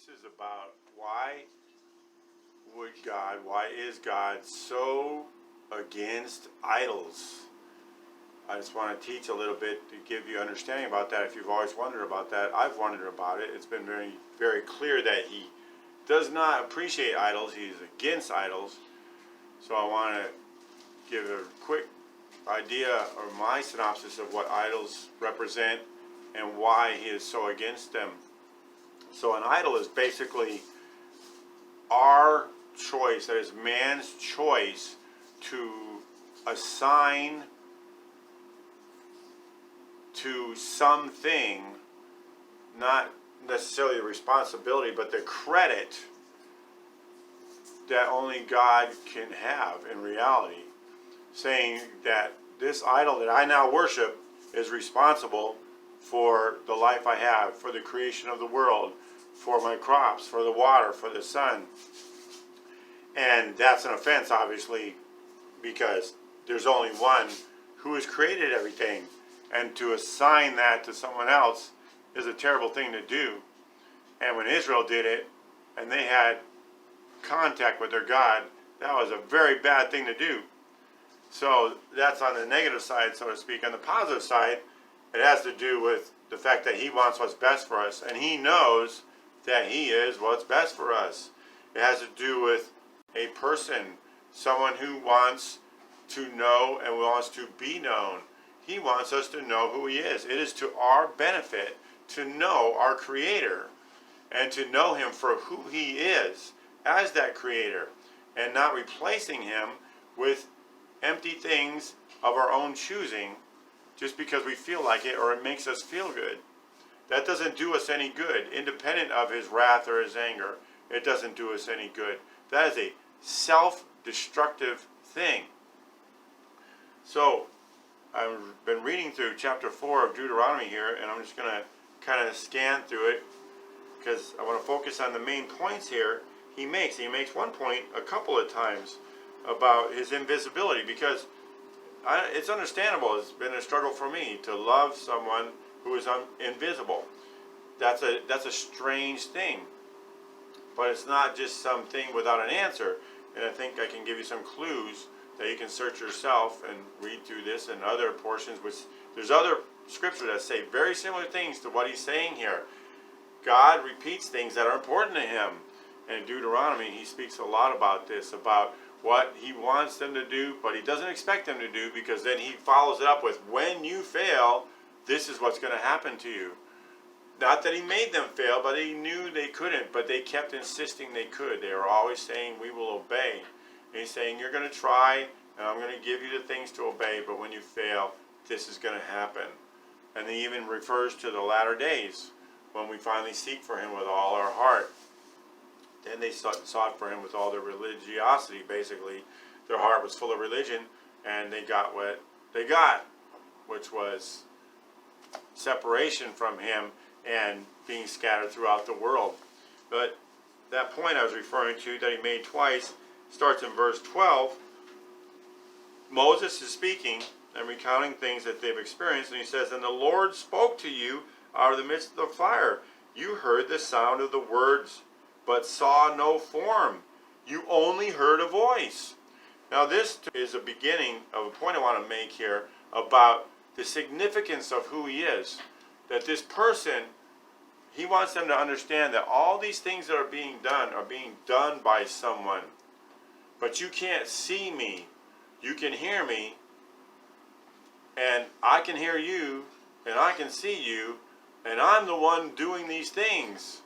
This is about why is God so against idols? I just want to teach a little bit to give you understanding about that. If you've always wondered about that, I've wondered about it. It's been very, very clear that he does not appreciate idols. He's against idols. So I want to give a quick idea or my synopsis of what idols represent and why he is so against them. So an idol is basically our choice, that is man's choice to assign to something, not necessarily the responsibility, but the credit that only God can have in reality. Saying that this idol that I now worship is responsible for the life I have, for the creation of the world, for my crops, for the water, for the sun. And that's an offense, obviously, because there's only one who has created everything. And to assign that to someone else is a terrible thing to do. And when Israel did it, and they had contact with their God, that was a very bad thing to do. So that's on the negative side, so to speak. On the positive side, it has to do with the fact that he wants what's best for us, and he knows that he is what's best for us. It has to do with a person, someone who wants to know and wants to be known. He wants us to know who he is. It is to our benefit to know our Creator and to know him for who he is as that Creator, and not replacing him with empty things of our own choosing just because we feel like it or it makes us feel good. That doesn't do us any good. Independent of his wrath or his anger, it doesn't do us any good. That is a self-destructive thing. So I've been reading through chapter 4 of Deuteronomy here, and I'm just going to kind of scan through it because I want to focus on the main points here he makes. He makes one point a couple of times about his invisibility, because it's understandable. It's been a struggle for me to love someone who is invisible. That's a strange thing, but it's not just something without an answer. And I think I can give you some clues that you can search yourself and read through this and other portions, which there's other scriptures that say very similar things to what he's saying here. God repeats things that are important to him. And in Deuteronomy, he speaks a lot about this, about what he wants them to do, but he doesn't expect them to do, because then he follows it up with, when you fail, this is what's going to happen to you. Not that he made them fail, but he knew they couldn't, but they kept insisting they could. They were always saying, we will obey. And he's saying, you're going to try, and I'm going to give you the things to obey, but when you fail, this is going to happen. And he even refers to the latter days, when we finally seek for him with all our heart. Then they sought for him with all their religiosity, basically. Their heart was full of religion, and they got what they got, which was separation from him and being scattered throughout the world. But that point I was referring to that he made twice starts in verse 12. Moses is speaking and recounting things that they've experienced, and he says, and the Lord spoke to you out of the midst of the fire. You heard the sound of the words, but saw no form. You only heard a voice. Now this is a beginning of a point I want to make here about the significance of who he is. That this person, he wants them to understand that all these things that are being done by someone. But you can't see me. You can hear me. And I can hear you. And I can see you. And I'm the one doing these things.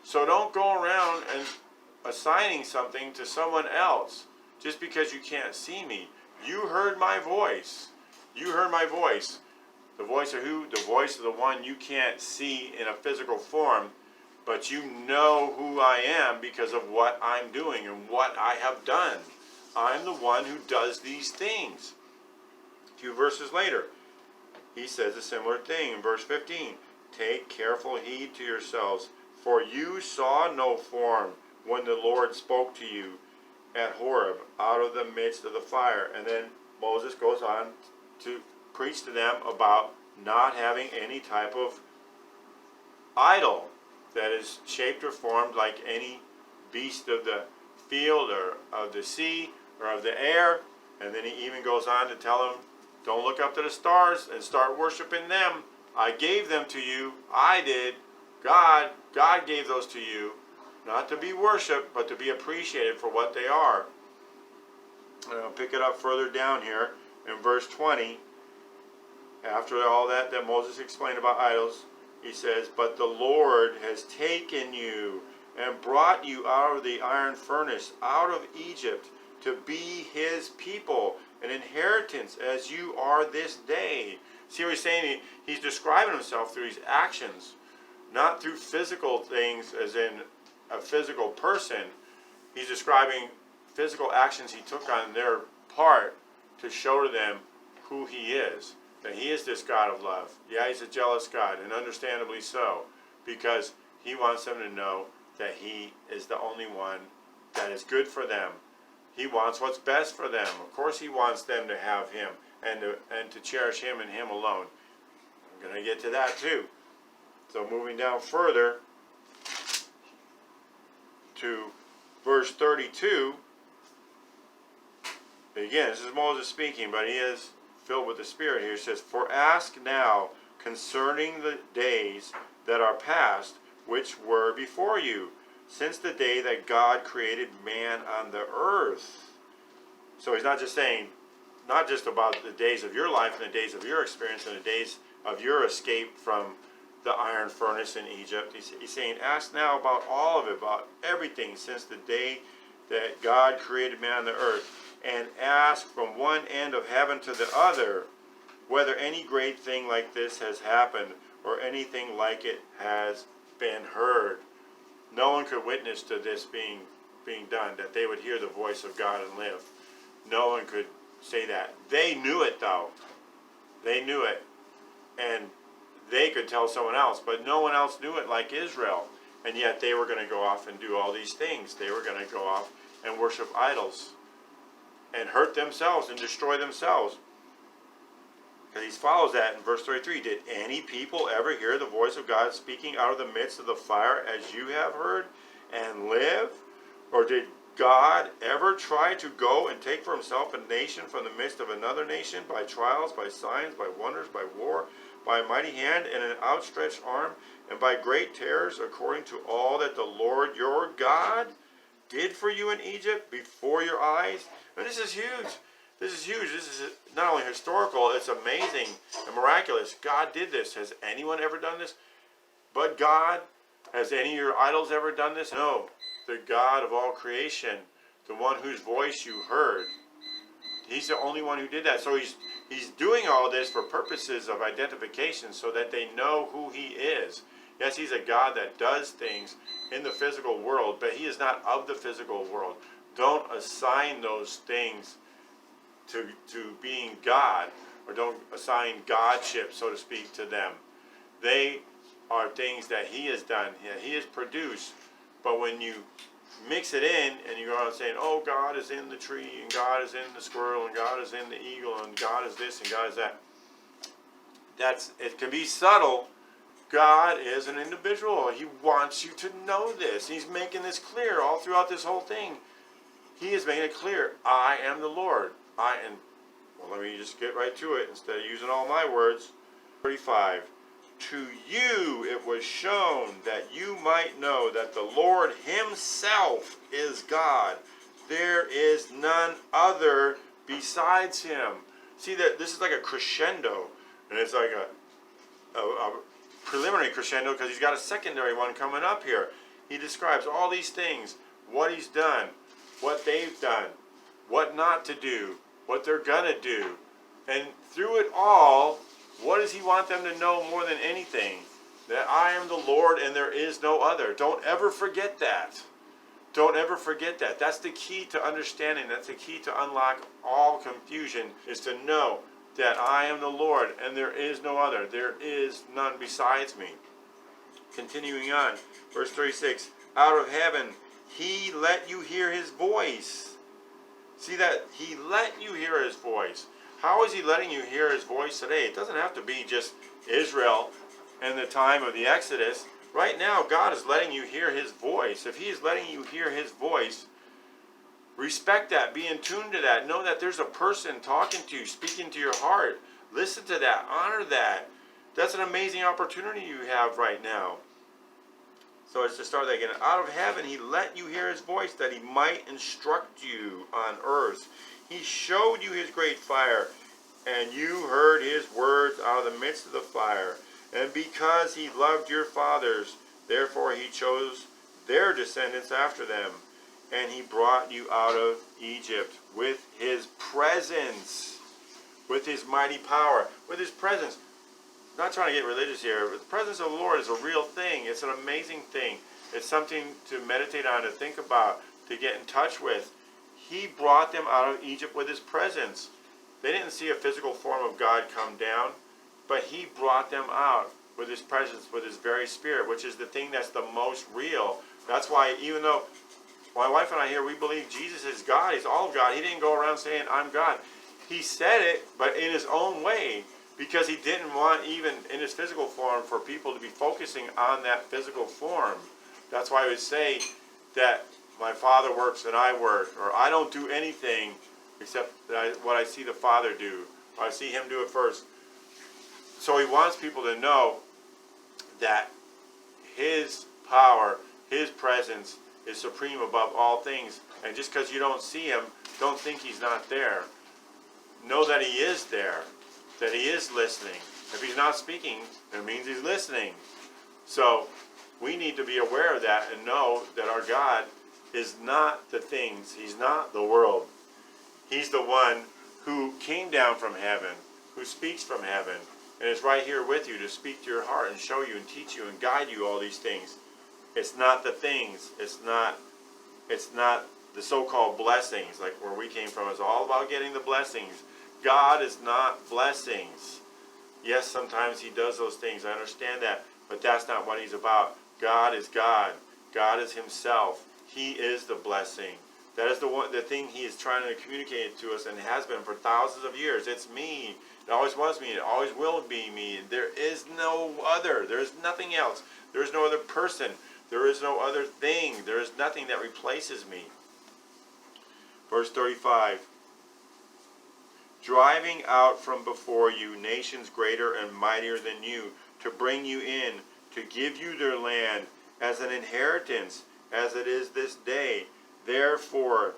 So don't go around and assigning something to someone else just because you can't see me. You heard my voice. You heard my voice. The voice of who? The voice of the one you can't see in a physical form, but you know who I am because of what I'm doing and what I have done. I'm the one who does these things. A few verses later, he says a similar thing in verse 15. Take careful heed to yourselves, for you saw no form when the Lord spoke to you at Horeb out of the midst of the fire. And then Moses goes on to preach to them about not having any type of idol that is shaped or formed like any beast of the field or of the sea or of the air. And then he even goes on to tell him, don't look up to the stars and start worshiping them. I gave them to you. I did. God gave those to you. Not to be worshipped, but to be appreciated for what they are. And I'll pick it up further down here in verse 20. After all that Moses explained about idols, he says, but the Lord has taken you and brought you out of the iron furnace, out of Egypt, to be his people, an inheritance as you are this day. See what he's saying? He's describing himself through his actions, not through physical things as in a physical person. He's describing physical actions he took on their part to show to them who he is. That he is this God of love. Yeah, he's a jealous God, and understandably so, because he wants them to know that he is the only one that is good for them. He wants what's best for them. Of course he wants them to have him and to cherish him and him alone. I'm going to get to that too. So moving down further to verse 32. Again, this is Moses speaking, but he is filled with the Spirit here. It says, for ask now concerning the days that are past, which were before you, since the day that God created man on the earth. So he's not just saying, not just about the days of your life and the days of your experience and the days of your escape from the iron furnace in Egypt. He's saying, ask now about all of it, about everything since the day that God created man on the earth. And ask from one end of heaven to the other whether any great thing like this has happened or anything like it has been heard. No one could witness to this being done, that they would hear the voice of God and live. No one could say that. They knew it though. They knew it. And they could tell someone else, but no one else knew it like Israel. And yet they were going to go off and do all these things. They were going to go off and worship idols and hurt themselves and destroy themselves. Because he follows that in verse 33. Did any people ever hear the voice of God speaking out of the midst of the fire as you have heard and live? Or did God ever try to go and take for himself a nation from the midst of another nation by trials, by signs, by wonders, by war, by a mighty hand and an outstretched arm, and by great terrors, according to all that the Lord your God did for you in Egypt before your eyes? And this is huge. This is huge. This is not only historical, it's amazing and miraculous. God did this. Has anyone ever done this but God? Has any of your idols ever done this? No. The God of all creation, the one whose voice you heard. He's the only one who did that. So he's doing all this for purposes of identification so that they know who he is. Yes, he's a God that does things in the physical world, but he is not of the physical world. Don't assign those things to being God, or don't assign Godship, so to speak, to them. They are things that he has done, he has produced. But when you mix it in and you go out saying, oh, God is in the tree, and God is in the squirrel, and God is in the eagle, and God is this, and God is that, it can be subtle. God is an individual. He wants you to know this. He's making this clear all throughout this whole thing. He is making it clear. I am the Lord. Let me just get right to it instead of using all my words. 35. To you it was shown that you might know that the Lord himself is God. There is none other besides him. See that this is like a crescendo, and it's like a preliminary crescendo because he's got a secondary one coming up here. He describes all these things, what he's done, what they've done, what not to do, what they're gonna do. And through it all, what does he want them to know more than anything? That I am the Lord and there is no other. Don't ever forget that. Don't ever forget that. That's the key to understanding. That's the key to unlock all confusion, is to know that I am the Lord and there is no other. There is none besides me. Continuing on, verse 36. Out of heaven, he let you hear his voice. See that? He let you hear his voice. How is he letting you hear his voice today? It doesn't have to be just Israel in the time of the Exodus. Right now, God is letting you hear his voice. If he is letting you hear his voice, respect that. Be in tune to that. Know that there's a person talking to you, speaking to your heart. Listen to that. Honor that. That's an amazing opportunity you have right now. So it's to start that again. Out of heaven, he let you hear his voice that he might instruct you on earth. He showed you his great fire, and you heard his words out of the midst of the fire. And because he loved your fathers, therefore he chose their descendants after them. And he brought you out of Egypt with his presence, with his mighty power, with his presence. I'm not trying to get religious here, but the presence of the Lord is a real thing. It's an amazing thing. It's something to meditate on, to think about, to get in touch with. He brought them out of Egypt with his presence. They didn't see a physical form of God come down, but he brought them out with his presence, with his very spirit, which is the thing that's the most real. That's why even though my wife and I here, we believe Jesus is God, he's all of God. He didn't go around saying, I'm God. He said it, but in his own way, because he didn't want, even in his physical form, for people to be focusing on that physical form. That's why I would say that my Father works and I work, or I don't do anything except what I see the Father do. Or I see him do it first. So he wants people to know that his power, his presence is supreme above all things. And just because you don't see him, don't think he's not there. Know that he is there, that he is listening. If he's not speaking, it means he's listening. So we need to be aware of that and know that our God is not the things. He's not the world. He's the one who came down from heaven, who speaks from heaven, and is right here with you to speak to your heart and show you and teach you and guide you all these things. It's not the things. It's not the so-called blessings, like where we came from. It's all about getting the blessings. God is not blessings. Yes, sometimes he does those things. I understand that. But that's not what he's about. God is God. God is himself. He is the blessing. That is the thing he is trying to communicate to us and has been for thousands of years. It's me. It always was me. It always will be me. There is no other. There is nothing else. There is no other person. There is no other thing. There is nothing that replaces me. Verse 35. Driving out from before you nations greater and mightier than you, to bring you in, to give you their land as an inheritance, as it is this day. Therefore,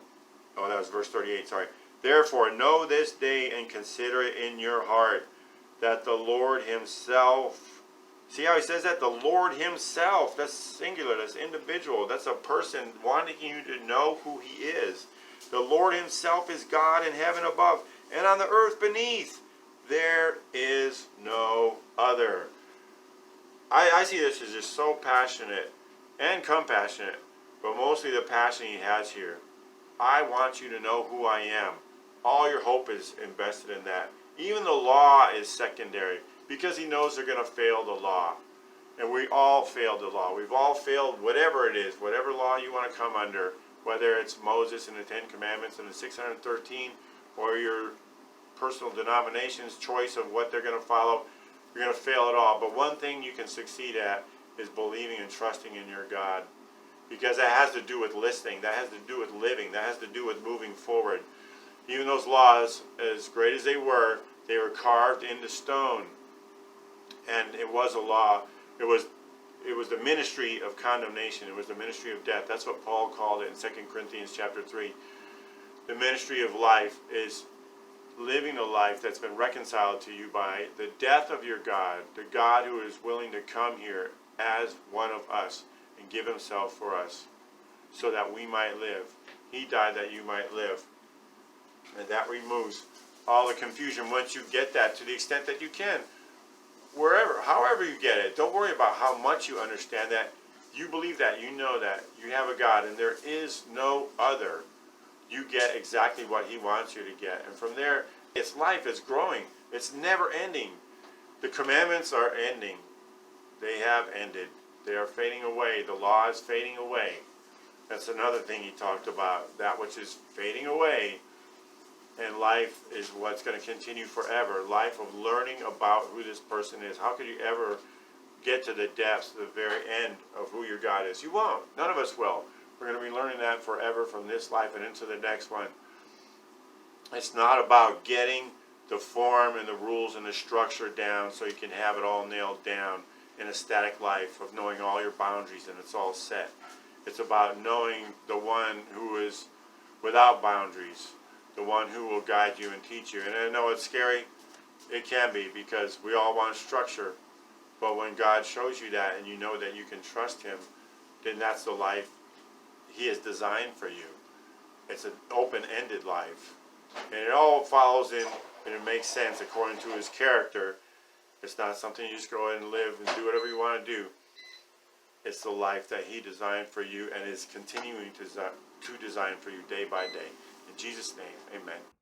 that was verse 38, sorry. Therefore, know this day and consider it in your heart, that the Lord himself, see how he says that? The Lord himself, that's singular, that's individual, that's a person wanting you to know who he is. The Lord himself is God in heaven above, and on the earth beneath. There is no other. I see this as just so passionate and compassionate, but mostly the passion he has here. I want you to know who I am. All your hope is invested in that. Even the law is secondary, because he knows they're going to fail the law. And we all failed the law. We've all failed whatever it is, whatever law you want to come under, whether it's Moses and the Ten Commandments and the 613, or your personal denomination's choice of what they're going to follow. You're going to fail it all. But one thing you can succeed at is believing and trusting in your God. Because that has to do with listening. That has to do with living. That has to do with moving forward. Even those laws, as great as they were carved into stone. And it was a law. It was the ministry of condemnation. It was the ministry of death. That's what Paul called it in 2 Corinthians chapter 3. The ministry of life is living a life that's been reconciled to you by the death of your God, the God who is willing to come here as one of us and give himself for us so that we might live. He died that you might live. And that removes all the confusion once you get that to the extent that you can. Wherever, however you get it, don't worry about how much you understand that. You believe that, you know that, you have a God, and there is no other. You get exactly what he wants you to get. And from there, it's life, it's growing. It's never ending. The commandments are ending. They have ended. They are fading away. The law is fading away. That's another thing he talked about. That which is fading away. And life is what's going to continue forever. Life of learning about who this person is. How could you ever get to the depths, the very end of who your God is. You won't. None of us will. We're going to be learning that forever from this life and into the next one. It's not about getting the form and the rules and the structure down so you can have it all nailed down in a static life of knowing all your boundaries and it's all set. It's about knowing the one who is without boundaries, the one who will guide you and teach you. And I know it's scary. It can be, because we all want structure. But when God shows you that and you know that you can trust him, then that's the life he has designed for you. It's an open-ended life. And it all follows in, and it makes sense according to his character. It's not something you just go ahead and live and do whatever you want to do. It's the life that he designed for you and is continuing to design for you day by day. In Jesus' name, amen.